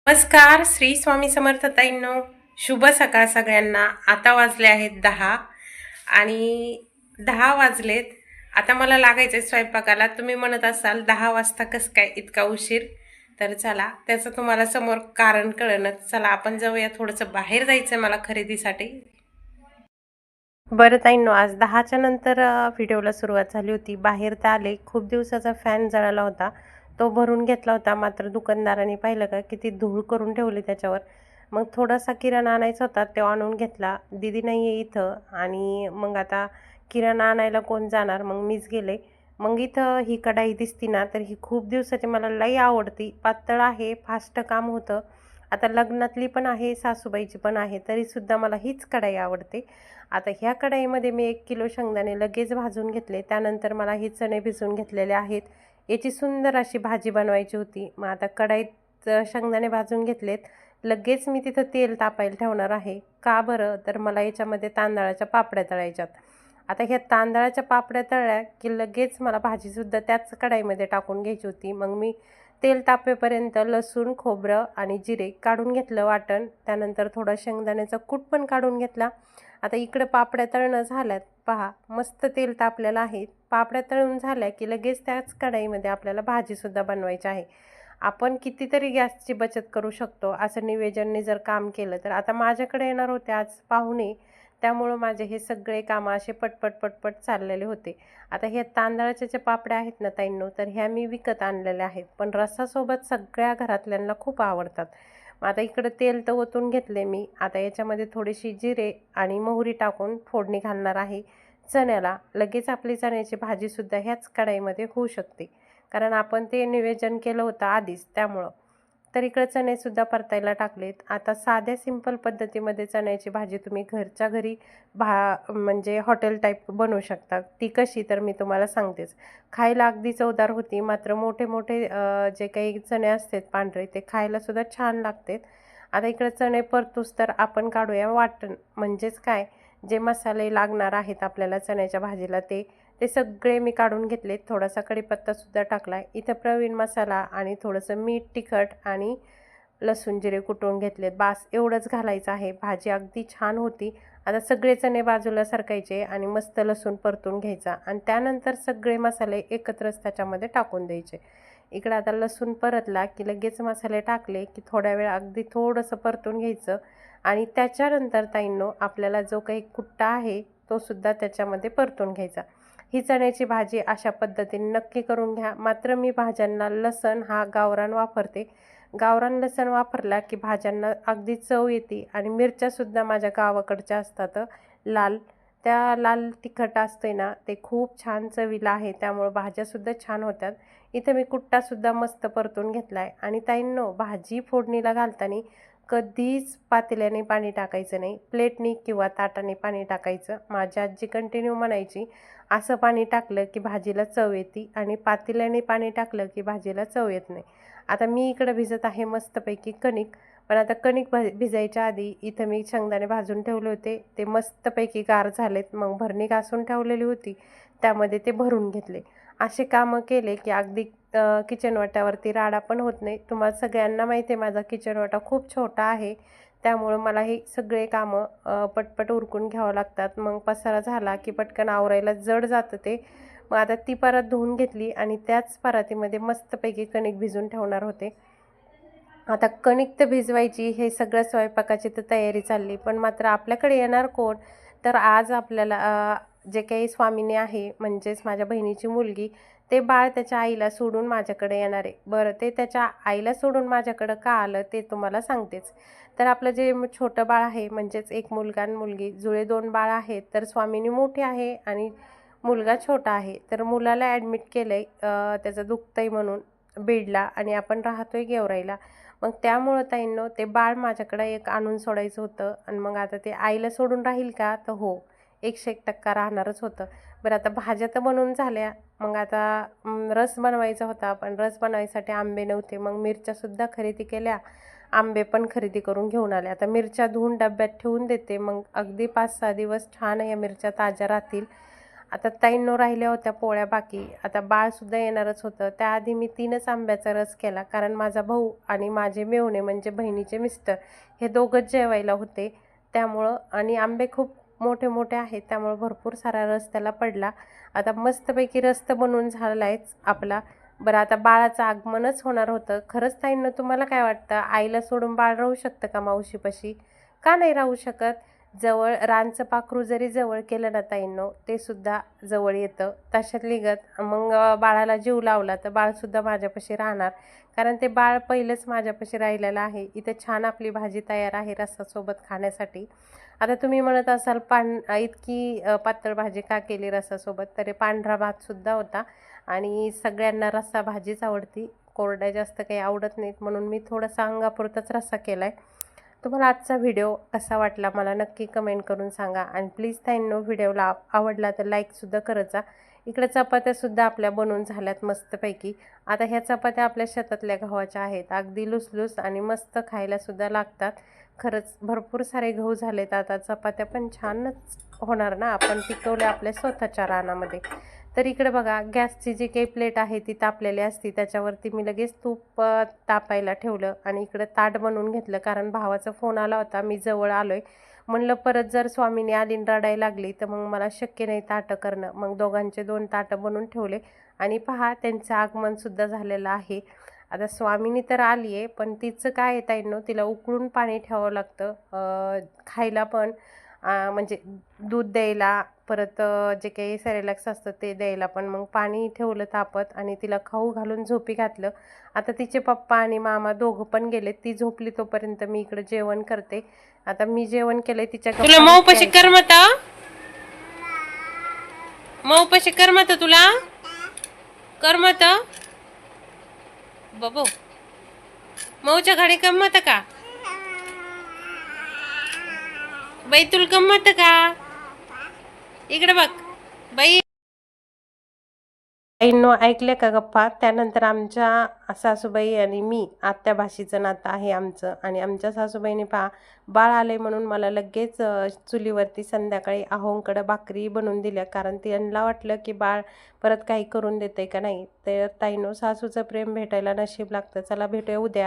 नमस्कार. श्री स्वामी समर्थ ताईंनो. शुभ सकाळ सगळ्यांना. आता वाजले आहेत 10 आणि 10 वाजलेत. आता मला लागायचंय स्वयंपाकाला. तुम्ही म्हणत असाल 10 वाजता कसं काय इतका उशीर? तर चला त्याचं तुम्हाला समोर कारण कळेलच. चला आपण जाऊया, थोडंसं बाहेर जायचं मला खरेदीसाठी. बरं ताईंनो, आज 10च्या नंतर व्हिडिओला सुरुवात झाली होती. बाहेर तर आले. खूप दिवसाचा फॅन जळाला होता, तो भरून घेतला होता. मात्र दुकानदाराने पाहिलं का किती धूळ करून ठेवली त्याच्यावर. मग थोडासा किराणा आणायचा होता, ते आणून घेतला. दीदी नाही आहे इथं आणि मग आता किराणा आणायला कोण जाणार, मग मीच गेले. मग इथं ही कढाई दिसती ना, तर ही खूप दिवसाची मला लई आवडती. पातळ आहे, फास्ट काम होतं. आता लग्नातली पण आहे, सासूबाईची पण आहे, तरीसुद्धा मला हीच कढाई आवडते. आता ह्या कढईमध्ये मी 1 किलो शेंगदाणे लगेच भाजून घेतले. त्यानंतर मला ही चणे भिजवून घेतलेले आहेत. याची सुंदर अशी भाजी बनवायची होती. मग आता कढईत शेंगदाणे भाजून घेतलेत. लगेच मी तिथं तेल तापायला ठेवणार आहे. का बरं? तर मला याच्यामध्ये तांदळाच्या पापड्या तळायच्यात. आता ह्या तांदळाच्या पापड्या तळल्या की लगेच मला भाजीसुद्धा त्याच कढईमध्ये टाकून घ्यायची होती. मग मी तेल तापेपर्यंत लसूण, खोबरं आणि जिरे काढून घेतलं वाटण. त्यानंतर थोडा शेंगदाण्याचा कूट पण काढून घेतला. आता इकडं पापड्या तळणं झाल्यात. पहा, मस्त तेल तापलेलं आहे. पापड्या तळून झाल्या की लगेच त्याच कढईमध्ये आपल्याला भाजीसुद्धा बनवायची आहे. आपण कितीतरी गॅसची बचत करू शकतो असं नियोजनने जर काम केलं तर. आता माझ्याकडे येणार होते आज पाहुणे, त्यामुळं माझे हे सगळे कामं असे पटपट पटपट चाललेले होते. आता ह्या तांदळाच्या ज्या पापड्या आहेत ना ताईंनो, तर ह्या मी विकत आणलेल्या आहेत, पण रसासोबत सगळ्या घरातल्यांना खूप आवडतात. मग आता इकडं तेल तर ओतून घेतले मी. आता याच्यामध्ये थोडीशी जिरे आणि मोहरी टाकून फोडणी घालणार आहे चण्याला. लगेच आपली चण्याची भाजीसुद्धा ह्याच कढईमध्ये होऊ शकते, कारण आपण ते नियोजन केलं होतं आधीच, त्यामुळं. तर इकडं चणेसुद्धा परतायला टाकलेत. आता साध्या सिंपल पद्धतीमध्ये चण्याची भाजी तुम्ही घरच्या घरी म्हणजे हॉटेल टाईप बनवू शकता. ती कशी, तर मी तुम्हाला सांगतेच. खायला अगदी चवदार होती. मात्र मोठे मोठे जे काही चणे असतात पांढरे, ते खायलासुद्धा छान लागतात. आता इकडे चणे परतूस तर आपण काढूया वाटण. म्हणजेच काय, जे मसाले लागणार आहेत आपल्याला चण्याच्या भाजीला ते सगळे मी काढून घेतलेत. थोडासा कढीपत्तासुद्धा टाकला आहे. इथं प्रवीण मसाला आणि थोडंसं मीठ, तिखट आणि लसूण जिरे कुटून घेतलेत. बास एवढंच घालायचं आहे. भाजी अगदी छान होती. आता सगळे चणे बाजूला सरकायचे आणि मस्त लसूण परतून घ्यायचा आणि त्यानंतर सगळे मसाले एकत्रच त्याच्यामध्ये टाकून द्यायचे. इकडं आता लसूण परतला की लगेच मसाले टाकले की थोड्या वेळ अगदी थोडंसं परतून घ्यायचं आणि त्याच्यानंतर ताईंनो आपल्याला जो काही कुट्टा आहे तो सुद्धा त्याच्यामध्ये परतून घ्यायचा. ही चण्याची भाजी अशा पद्धतीने नक्की करून घ्या. मात्र मी भाज्यांना लसण हा गावरान वापरते. गावरान लसण वापरला की भाज्यांना अगदी चव येते आणि मिरच्यासुद्धा माझ्या गावाकडच्या असतात लाल. त्या लाल तिखट असते ना, ते खूप छान चवीला आहे, त्यामुळं भाज्यासुद्धा छान होतात. इथं मी कुट्टासुद्धा मस्त परतून घेतला आहे. आणि ताईंनो, भाजी फोडणीला घालताना कधीच पातेल्याने पाणी टाकायचं नाही, प्लेटनी किंवा ताटाने पाणी टाकायचं. माझी आजी कंटिन्यू म्हणायची, असं पाणी टाकलं की भाजीला चव येते आणि पातेल्याने पाणी टाकलं की भाजीला चव येत नाही. आता मी इकडं भिजत आहे मस्तपैकी कणिक. पण आता कणिक भिजायच्या आधी इथं मी शेंगदाणे भाजून ठेवले होते, ते मस्तपैकी गार झालेत. मग भरणी घासून ठेवलेली होती, त्यामध्ये ते भरून घेतले. असे कामं केले की अगदी किचन वाट्यावरती राडा पण होत नाही. तुम्हाला सगळ्यांना माहिती आहे माझा किचन वाटा खूप छोटा आहे, त्यामुळं मला हे सगळे कामं पटपट उरकून घ्यावं लागतात. मग पसारा झाला की पटकन आवरायला जड जातं ते. मग आता ती परात धुवून घेतली आणि त्याच परातीमध्ये मस्तपैकी कणिक भिजवून ठेवणार होते. आता कणिक तर भिजवायची, हे सगळं स्वयंपाकाची तर तयारी चालली. पण मात्र आपल्याकडे येणार कोण? तर आज आपल्याला जे काही स्वामिनी आहे, म्हणजेच माझ्या बहिणीची मुलगी, ते बाळ त्याच्या आईला सोडून माझ्याकडे येणार आहे. बरं, ते त्याच्या आईला सोडून माझ्याकडं का आलं ते तुम्हाला सांगतेच. तर आपलं जे छोटं बाळ आहे, म्हणजेच एक मुलगा आणि मुलगी, जुळे 2 बाळ आहेत. तर स्वामिनी मोठी आहे आणि मुलगा छोटा आहे. तर मुलाला ॲडमिट केलं आहे, त्याचं दुखतंय म्हणून बीडला, आणि आपण राहतोय गेवराईला. मग त्यामुळं ताईंनो, ते बाळ माझ्याकडं एक आणून सोडायचं होतं. आणि मग आता ते आईला सोडून राहील का? तर हो, 101% राहणारच होतं. बरं, आता भाज्या तर बनवून झाल्या. मग आता रस बनवायचा होता, पण रस बनवायसाठी आंबे नव्हते. मग मिरच्यासुद्धा खरेदी केल्या, आंबे पण खरेदी करून घेऊन आले. आता मिरच्या धुवून डब्यात ठेवून देते, मग अगदी 5-6 दिवस छान या मिरच्या ताज्या राहतील. आता ताईंनो राहिल्या होत्या पोळ्या बाकी. आता बाळसुद्धा येणारच होतं. त्याआधी मी 3च आंब्याचा रस केला, कारण माझा भाऊ आणि माझे मेव्हणे म्हणजे बहिणीचे मिस्टर हे दोघंच जेवायला होते त्यामुळं. आणि आंबे खूप मोठे मोठे आहेत त्यामुळं भरपूर सारा रस त्याला पडला. आता मस्तपैकी रस तर बनवून झाला आहेच आपला. बरं, आता बाळाचं आगमनच होणार होतं. खरंच ताईंनो, तुम्हाला काय वाटतं, आईला सोडून बाळ राहू शकतं का मावशीपाशी? का नाही राहू शकत? जवळ रानचं पाखरू जरी जवळ केलं ना ताईंनो, ते सुद्धा जवळ येतं. तशातली गत मग बाळाला जीव लावला तर बाळसुद्धा माझ्यापाशी राहणार, कारण ते बाळ पहिलंच माझ्यापाशी राहिलेलं आहे. इथं छान आपली भाजी तयार आहे रस्सासोबत खाण्यासाठी. आता तुम्ही म्हणत असाल, इतकी पातळ भाजी का केली रस्सासोबत? तर पांढरा भातसुद्धा होता आणि सगळ्यांना रस्सा भाजीच आवडती, कोरड्या जास्त काही आवडत नाहीत, म्हणून मी थोडासा अंगापुरताच रस्सा केला आहे. तुम्हाला आजचा व्हिडिओ कसा वाटला मला नक्की कमेंट करून सांगा. आणि प्लीज ताईंनो, व्हिडिओला आवडला तर लाईकसुद्धा करत जा. इकडे चपात्यासुद्धा आपल्या बनवून झाल्यात मस्तपैकी. आता ह्या चपात्या आपल्या शेतातल्या गव्हाच्या आहेत, अगदी लुसलुस आणि मस्त खायलासुद्धा लागतात. खरंच भरपूर सारे गहू झालेत. आता चपात्या पण छानच होणार ना, आपण पिकवल्या आपल्या स्वतःच्या रानामध्ये. तर इकडे बघा, गॅसची जी काही प्लेट आहे ती तापलेली असती, त्याच्यावरती मी लगेच तूप तापायला ठेवलं आणि इकडे ताट बनवून घेतलं, कारण भावाचा फोन आला होता, मी जवळ आलोय. म्हणलं परत जर स्वामीनी आली रडायला लागली तर मग मला शक्य नाही ताटं करणं. मग दोघांचे 2 ताटं बनवून ठेवले आणि पहा, त्यांचं आगमनसुद्धा झालेलं आहे. आता स्वामीनी तर आली आहे, पण तिचं काय आहे ताईंनो, तिला उकळून पाणी ठेवावं लागतं खायला पण, म्हणजे दूध द्यायला, परत जे काही सेरेलॅक्स असतं ते द्यायला पण. मग पाणी ठेवलं तापत आणि तिला खाऊ घालून झोपी घातलं. आता तिचे पप्पा आणि मामा दोघं पण गेलेत. ती झोपली तोपर्यंत मी इकडे जेवण करते. आता मी जेवण केलंय, तिच्या तुला मऊपाशी करमत, मऊपाशी करमत, तुला करमत बाबू, मऊच्या घडी करमत का बाई? तुला गंमत का? इकडे बघ बाई. ताईंनो, ऐकले का गप्पा? त्यानंतर आमच्या सासूबाई आणि मी, आत्या भाषीचं नातं आहे आमचं. आणि आमच्या सासूबाईने पहा, बाळ आले म्हणून मला लगेच चुलीवरती संध्याकाळी आहोंकडं भाकरी बनवून दिल्या, कारण त्यांना वाटलं की बाळ परत काही करून देते का नाही. तर ताईंनो, सासूचं प्रेम भेटायला नशीब लागतं. चला, भेटूया उद्या.